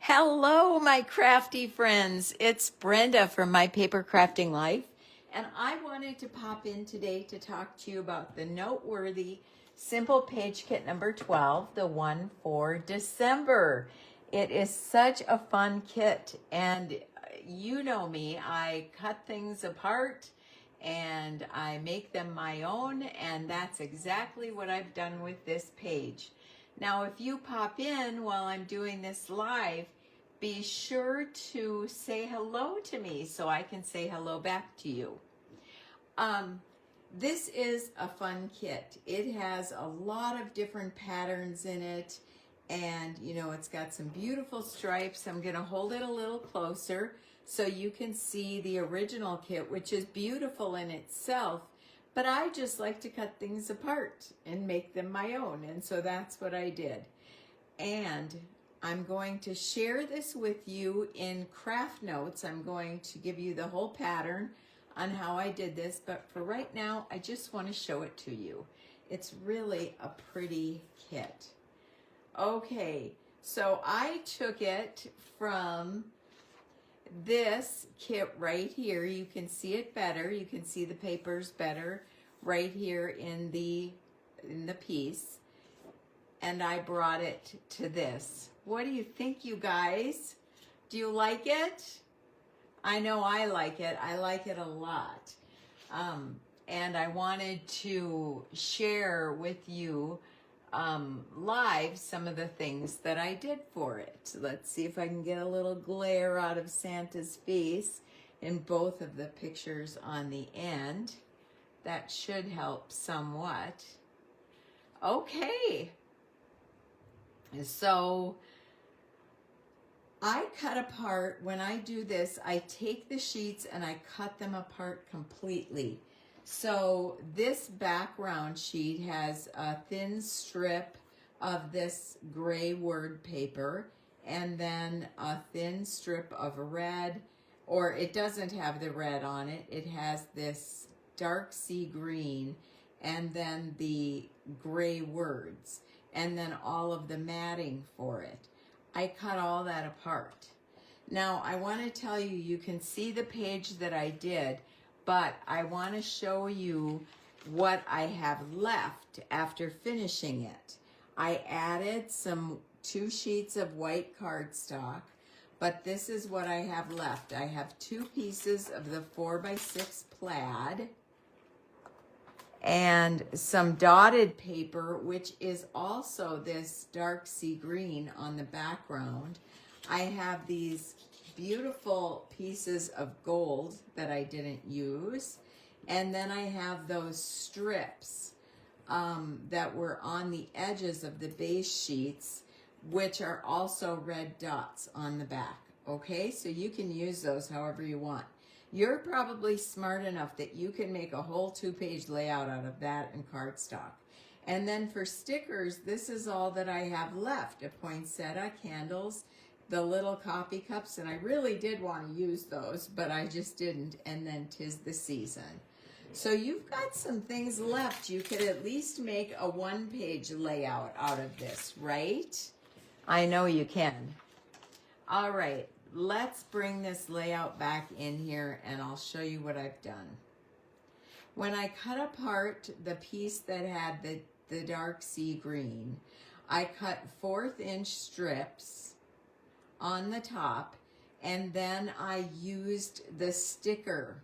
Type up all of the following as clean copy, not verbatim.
Hello, my crafty friends. It's Brenda from My Paper Crafting Life, and I wanted to pop in today to talk to you about the noteworthy Simple Page Kit number 12, the one for December. It is such a fun kit, and you know me, I cut things apart and I make them my own, and that's exactly what I've done with this page. Now, if you pop in while I'm doing this live, be sure to say hello to me so I can say hello back to you. This is a fun kit. It has a lot of different patterns in it, and it's got some beautiful stripes. I'm going to hold it a little closer so you can see the original kit, which is beautiful in itself. But I just like to cut things apart and make them my own, and so that's what I did. And I'm going to share this with you in craft notes. I'm going to give you the whole pattern on how I did this, but for right now, I just want to show it to you. It's really a pretty kit. Okay, so I took it from this kit right here. You can see it better. You can see the papers better right here in the piece. And I brought it to this. What do you think, you guys? Do you like it? I know I like it. I like it a lot. And I wanted to share with you live some of the things that I did for it. Let's see if I can get a little glare out of Santa's face in both of the pictures on the end. That should help somewhat. Okay. So I cut apart, when I do this, I take the sheets and I cut them apart completely. So this background sheet has a thin strip of this gray word paper and then a thin strip of red, or it doesn't have the red on it. It has this dark sea green and then the gray words and then all of the matting for it. I cut all that apart. Now I want to tell you, you can see the page that I did, but I want to show you what I have left after finishing it. I added 2 sheets of white cardstock, but this is what I have left. I have 2 pieces of the 4x6 plaid and some dotted paper, which is also this dark sea green on the background. I have these beautiful pieces of gold that I didn't use, and then I have those strips that were on the edges of the base sheets, which are also red dots on the back. Okay, so you can use those however you want. You're probably smart enough that you can make a whole 2-page layout out of that in cardstock. And then for stickers, this is all that I have left. A poinsettia, candles, the little coffee cups, and I really did want to use those, but I just didn't, and then 'tis the season. So you've got some things left. You could at least make a 1-page layout out of this, right? I know you can. All right. Let's bring this layout back in here and I'll show you what I've done. When I cut apart the piece that had the dark sea green, I cut 1/4-inch strips on the top, and then I used the sticker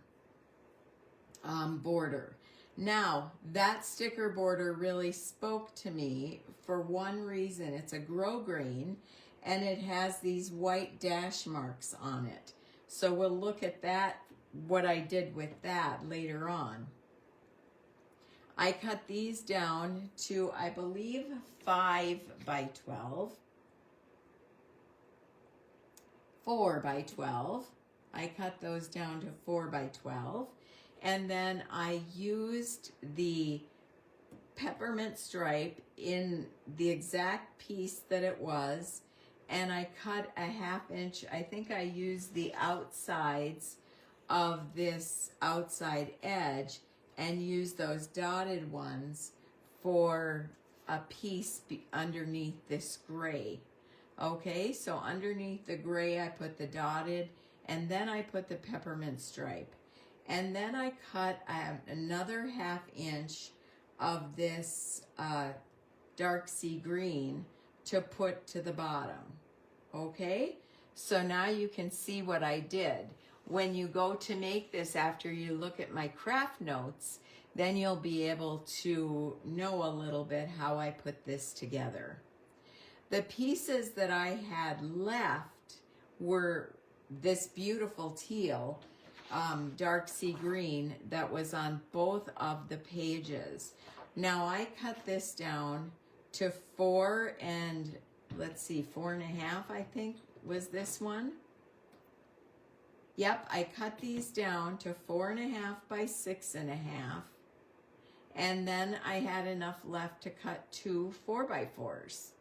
border. Now, that sticker border really spoke to me for one reason. It's a grosgrain, and it has these white dash marks on it. So we'll look at that, what I did with that later on. I cut these down to, I believe, 5x12. 4x12. I cut those down to 4x12. And then I used the peppermint stripe in the exact piece that it was, and I cut a 1/2 inch. I think I used the outsides of this outside edge and used those dotted ones for a piece underneath this gray. Okay, so underneath the gray I put the dotted, and then I put the peppermint stripe. And then I cut another 1/2 inch of this dark sea green to put to the bottom. Okay, so now you can see what I did. When you go to make this after you look at my craft notes, then you'll be able to know a little bit how I put this together. The pieces that I had left were this beautiful teal, dark sea green that was on both of the pages. Now I cut this down to 4 and, let's see, 4.5 I think was this one. Yep, I cut these down to 4.5 by 6.5. And then I had enough left to cut 2 4x4s,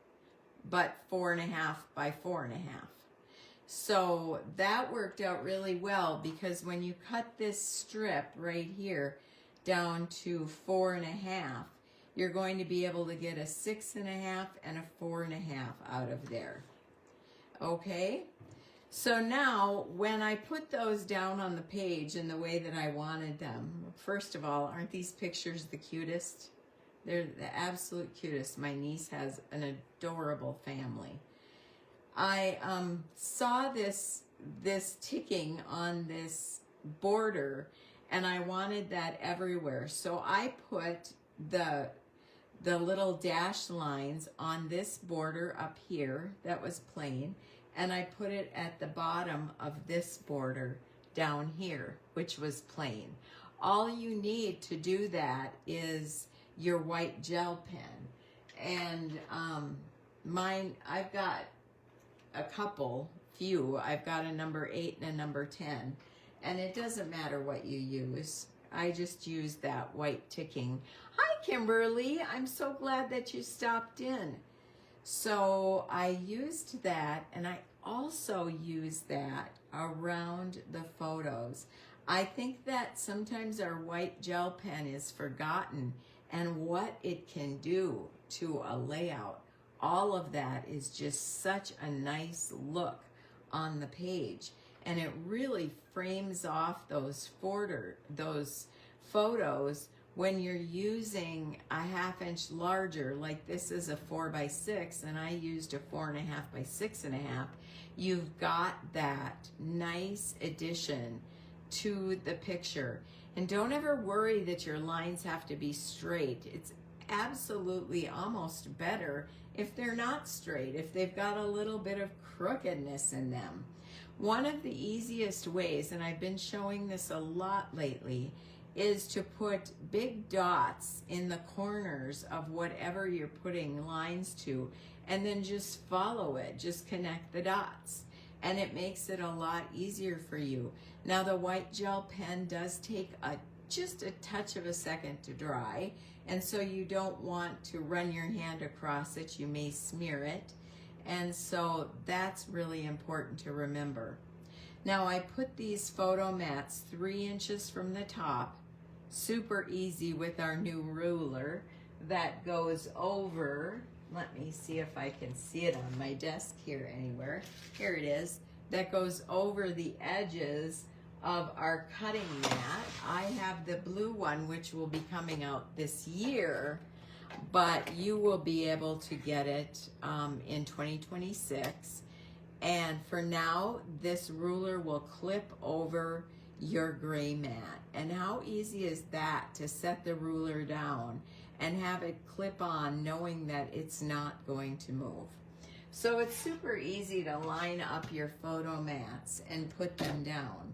but 4.5 by 4.5. So that worked out really well, because when you cut this strip right here down to 4.5, you're going to be able to get a 6.5 and a 4.5 out of there. Okay? So now, when I put those down on the page in the way that I wanted them, first of all, aren't these pictures the cutest? They're the absolute cutest. My niece has an adorable family. I saw this ticking on this border, and I wanted that everywhere. So I put the little dash lines on this border up here that was plain, and I put it at the bottom of this border down here, which was plain. All you need to do that is your white gel pen. And mine, I've got a few. I've got a number 8 and a number 10. And it doesn't matter what you use. I just use that white ticking. Hi, Kimberly. I'm so glad that you stopped in. So I used that, and I also use that around the photos. I think that sometimes our white gel pen is forgotten, and what it can do to a layout. All of that is just such a nice look on the page, and it really frames off those photos when you're using a 1/2 inch larger, like this is a 4x6 and I used a 4.5 by 6.5. You've got that nice addition to the picture. And don't ever worry that your lines have to be straight. It's absolutely almost better if they're not straight, if they've got a little bit of crookedness in them. One of the easiest ways, and I've been showing this a lot lately, is to put big dots in the corners of whatever you're putting lines to, and then just follow it, just connect the dots. And it makes it a lot easier for you. Now the white gel pen does take just a touch of a second to dry, and so you don't want to run your hand across it, you may smear it. And so that's really important to remember. Now I put these photo mats 3 inches from the top, super easy with our new ruler that goes over, let me see if I can see it on my desk here anywhere. Here it is. That goes over the edges of our cutting mat. I have the blue one, which will be coming out this year, but you will be able to get it in 2026. And for now, this ruler will clip over your gray mat. And how easy is that to set the ruler down and have it clip on, knowing that it's not going to move. So it's super easy to line up your photo mats and put them down.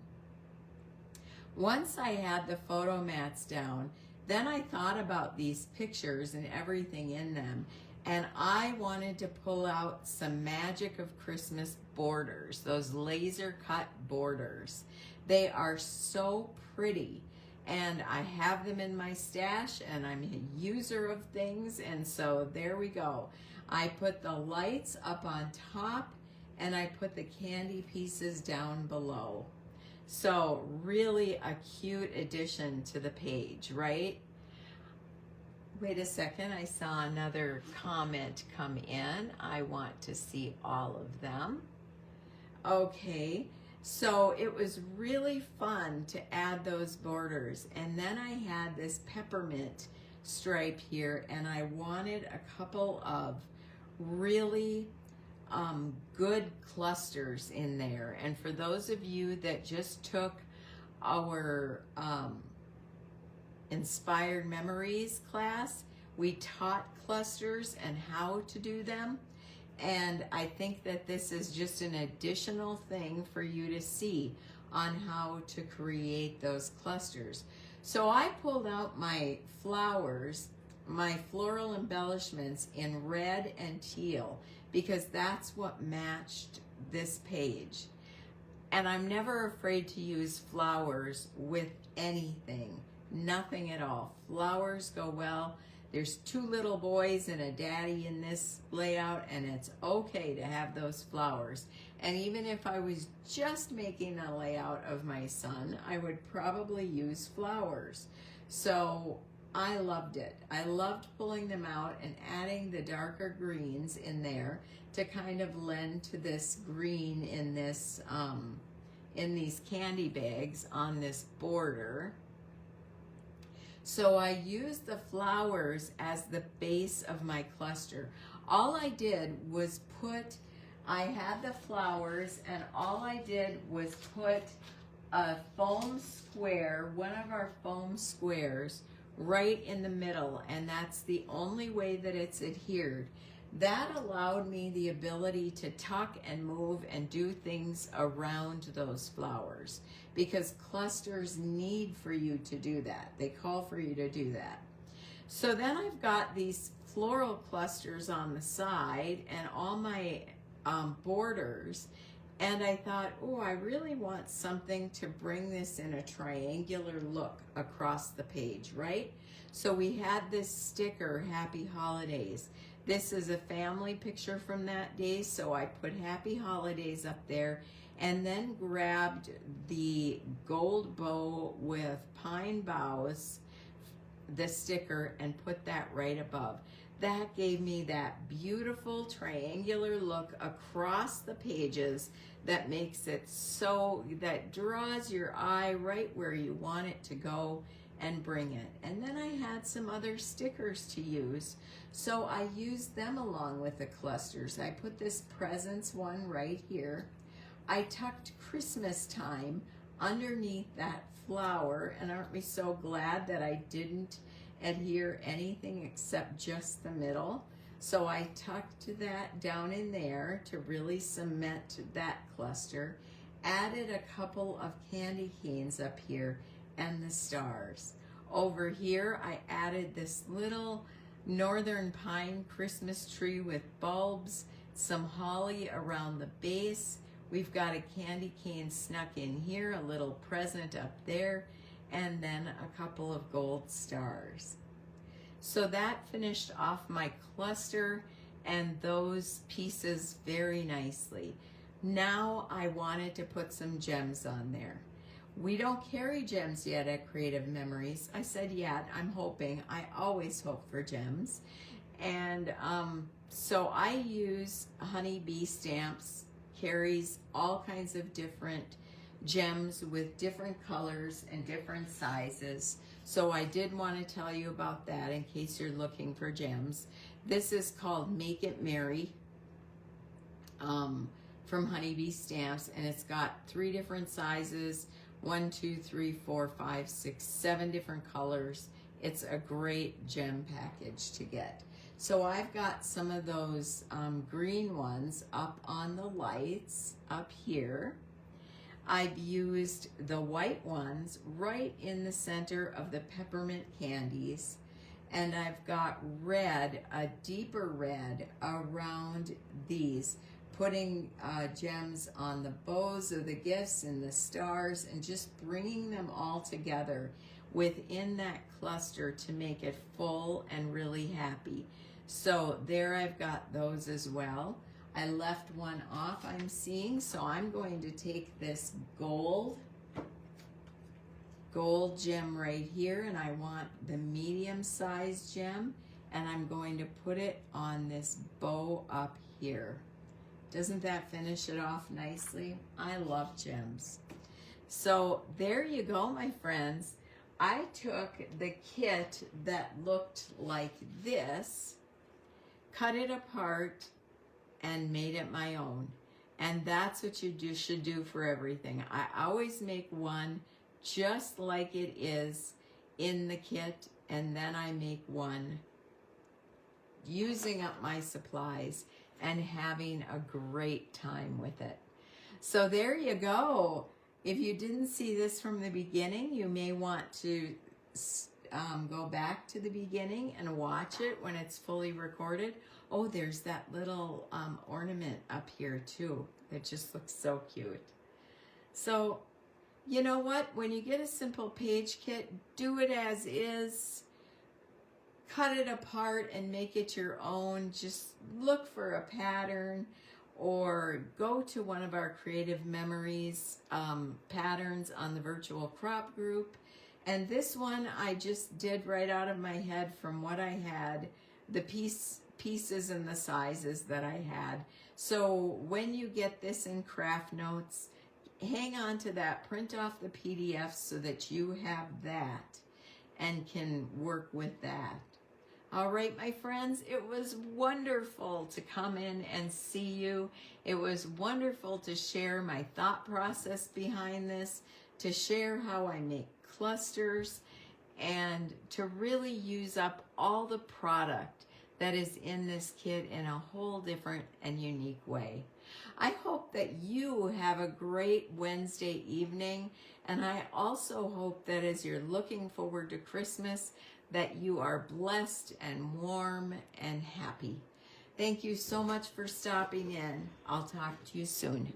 Once I had the photo mats down, then I thought about these pictures and everything in them, and I wanted to pull out some Magic of Christmas borders, those laser cut borders. They are so pretty, and I have them in my stash, and I'm a user of things, and so there we go. I put the lights up on top, and I put the candy pieces down below. So really a cute addition to the page, right? Wait a second, I saw another comment come in. I want to see all of them. Okay, so it was really fun to add those borders. And then I had this peppermint stripe here, and I wanted a couple of really good clusters in there. And for those of you that just took our Inspired Memories class, we taught clusters and how to do them. And I think that this is just an additional thing for you to see on how to create those clusters. So I pulled out my flowers, my floral embellishments in red and teal, because that's what matched this page. And I'm never afraid to use flowers with anything, nothing at all. Flowers go well. There's 2 little boys and a daddy in this layout, and it's okay to have those flowers. And even if I was just making a layout of my son, I would probably use flowers. So I loved it. I loved pulling them out and adding the darker greens in there to kind of lend to this green in this in these candy bags on this border. So I used the flowers as the base of my cluster. All I did was I had the flowers, and all I did was put a foam square, one of our foam squares, right in the middle, and that's the only way that it's adhered. That allowed me the ability to tuck and move and do things around those flowers, because clusters need for you to do that. They call for you to do that. So then I've got these floral clusters on the side and all my borders, and I thought, oh, I really want something to bring this in a triangular look across the page, right? So we had this sticker, Happy Holidays. This is a family picture from that day, so I put Happy Holidays up there, and then grabbed the gold bow with pine boughs, the sticker, and put that right above. That gave me that beautiful triangular look across the pages that makes it so, that draws your eye right where you want it to go and bring it. And then I had some other stickers to use, so I used them along with the clusters. I put this presents one right here. I tucked Christmas time underneath that flower, and aren't we so glad that I didn't adhere anything except just the middle? So I tucked that down in there to really cement that cluster, added a couple of candy canes up here and the stars. Over here I added this little northern pine Christmas tree with bulbs, some holly around the base. We've got a candy cane snuck in here, a little present up there, and then a couple of gold stars. So that finished off my cluster and those pieces very nicely. Now I wanted to put some gems on there. We don't carry gems yet at Creative Memories. I said yet, I'm hoping. I always hope for gems. And so I use Honeybee Stamps, carries all kinds of different gems with different colors and different sizes. So I did want to tell you about that in case you're looking for gems. This is called Make It Merry from Honeybee Stamps, and it's got 3 different sizes, 1, 2, 3, 4, 5, 6, 7 different colors. It's a great gem package to get. So I've got some of those green ones up on the lights up here. I've used the white ones right in the center of the peppermint candies. And I've got red, a deeper red around these, putting gems on the bows of the gifts and the stars, and just bringing them all together within that cluster to make it full and really happy. So there I've got those as well. I left one off, I'm seeing, so I'm going to take this gold gold gem right here, and I want the medium-sized gem, and I'm going to put it on this bow up here. Doesn't that finish it off nicely? I love gems. So there you go, my friends. I took the kit that looked like this, cut it apart, and made it my own. And that's what you should do for everything. I always make one just like it is in the kit, and then I make one using up my supplies and having a great time with it. So there you go. If you didn't see this from the beginning, you may want to go back to the beginning and watch it when it's fully recorded. Oh, there's that little ornament up here too that just looks so cute. So, you know what? When you get a simple page kit, do it as is. Cut it apart and make it your own. Just look for a pattern or go to one of our Creative Memories patterns on the virtual crop group. And this one I just did right out of my head from what I had, the pieces and the sizes that I had. So when you get this in Craft Notes, hang on to that, print off the PDF so that you have that and can work with that. All right, my friends, it was wonderful to come in and see you. It was wonderful to share my thought process behind this, to share how I make clusters, and to really use up all the product that is in this kit in a whole different and unique way. I hope that you have a great Wednesday evening, and I also hope that as you're looking forward to Christmas, that you are blessed and warm and happy. Thank you so much for stopping in. I'll talk to you soon.